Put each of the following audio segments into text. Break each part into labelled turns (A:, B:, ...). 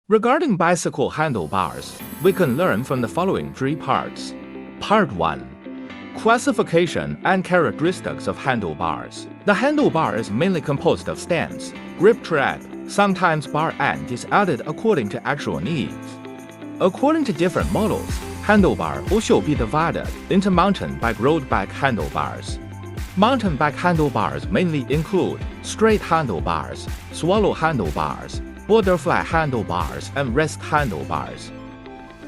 A: Regarding bicycle handlebars, we can learn from the following three parts. Part 1. Classification and characteristics of handlebars. The handlebar is mainly composed of stands, grip trap, sometimes bar end is added according to actual needs. According to different models, handlebar also be divided into mountain bike road bike handlebars. Mountain bike handlebars mainly include straight handlebars, swallow handlebars, butterfly handlebars, and rest handlebars.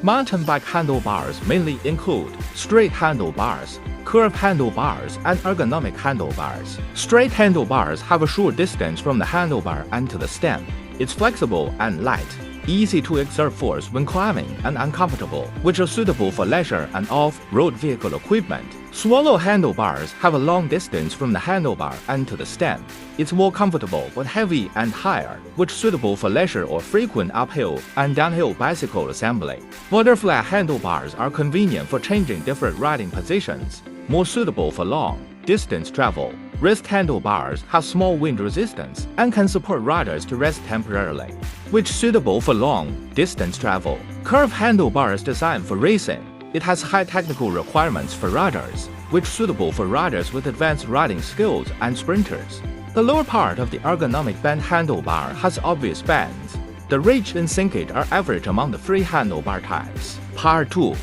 A: Mountain bike handlebars mainly include straight handlebars, curved handlebars, and ergonomic handlebars. Straight handlebars have a short distance from the handlebar and to the stem. It's flexible and light, easy to exert force when climbing, and uncomfortable, which are suitable for leisure and off-road vehicle equipment. Swallow handlebars have a long distance from the handlebar and to the stem. It's more comfortable but heavy and higher, which is suitable for leisure or frequent uphill and downhill bicycle assembly. Butterfly handlebars are convenient for changing different riding positions, more suitable for long distance travel. Rest handlebars have small wind resistance and can support riders to rest temporarily, which is suitable for long distance travel. Curved handlebars designed for racing. It has high technical requirements for riders, which is suitable for riders with advanced riding skills and sprinters. The lower part of the ergonomic bend handlebar has obvious bends. The reach and sinkage are average among the three handlebar types. Part 2.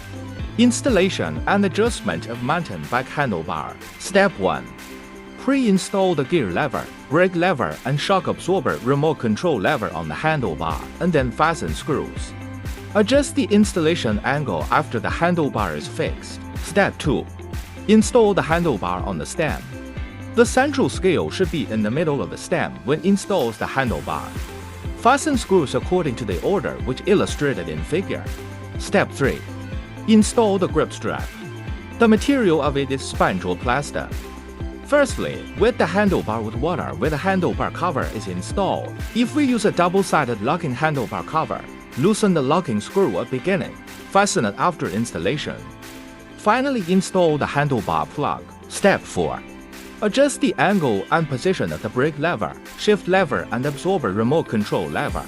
A: Installation and adjustment of mountain bike handlebar. Step 1. Pre-install the gear lever, brake lever, and shock absorber remote control lever on the handlebar, and then fasten screws. Adjust the installation angle after the handlebar is fixed. Step 2. Install the handlebar on the stem. The central scale should be in the middle of the stem when installs the handlebar. Fasten screws according to the order which illustrated in figure. Step 3. Install the grip strap. The material of it is sponge or plaster. Firstly, wet the handlebar with water where the handlebar cover is installed. If we use a double-sided locking handlebar cover, loosen the locking screw at beginning, fasten it after installation. Finally, install the handlebar plug. Step 4. Adjust the angle and position of the brake lever, shift lever, and absorber remote control lever.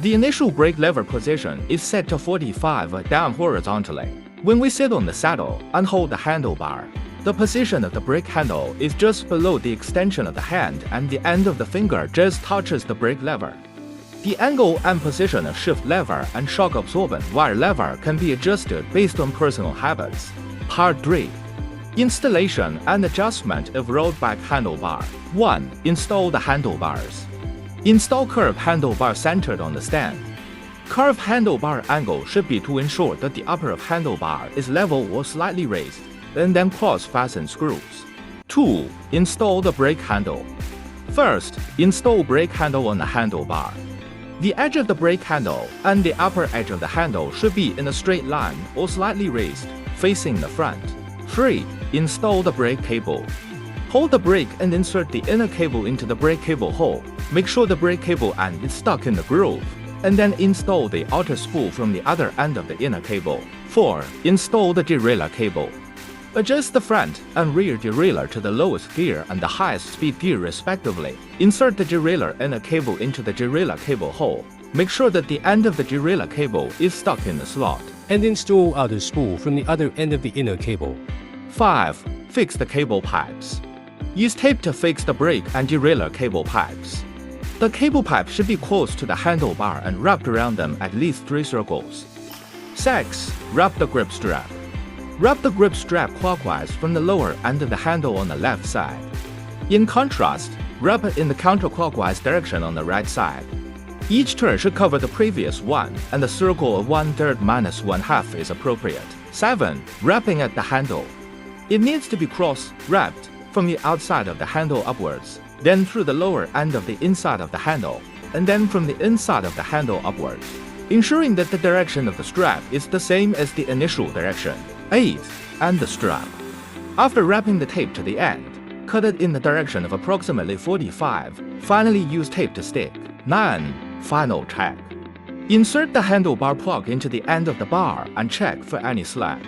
A: The initial brake lever position is set to 45 down horizontally. When we sit on the saddle and hold the handlebar, the position of the brake handle is just below the extension of the hand and the end of the finger just touches the brake lever. The angle and position of shift lever and shock absorbent wire lever can be adjusted based on personal habits. Part 3. Installation and adjustment of road bike handlebar. 1. Install the handlebars. Install curved handlebar centered on the stand. Curved handlebar angle should be to ensure that the upper of handlebar is level or slightly raised, and then cross-fasten screws. 2. Install the brake handle. First, install brake handle on the handlebar. The edge of the brake handle and the upper edge of the handle should be in a straight line or slightly raised, facing the front. 3. Install the brake cable. Hold the brake and insert the inner cable into the brake cable hole. Make sure the brake cable end is stuck in the groove, and then install the outer spool from the other end of the inner cable. 4. Install the derailleur cable. Adjust the front and rear derailleur to the lowest gear and the highest speed gear respectively. Insert the derailleur inner cable into the derailleur cable hole. Make sure that the end of the derailleur cable is stuck in the slot.
B: And install outer spool from the other end of the inner cable.
A: 5. Fix the cable pipes. Use tape to fix the brake and derailleur cable pipes. The cable pipe should be close to the handlebar and wrapped around them at least 3 circles. 6. Wrap the grip strap. Wrap the grip strap clockwise from the lower end of the handle on the left side. In contrast, wrap it in the counterclockwise direction on the right side. Each turn should cover the previous one, and the circle of 1/3 minus 1/2 is appropriate. 7. Wrapping at the handle. It needs to be cross-wrapped from the outside of the handle upwards, then through the lower end of the inside of the handle, and then from the inside of the handle upwards, ensuring that the direction of the strap is the same as the initial direction. 8. And the strap. After wrapping the tape to the end, cut it in the direction of approximately 45. Finally, use tape to stick. 9. Final check. Insert the handlebar plug into the end of the bar and check for any slack.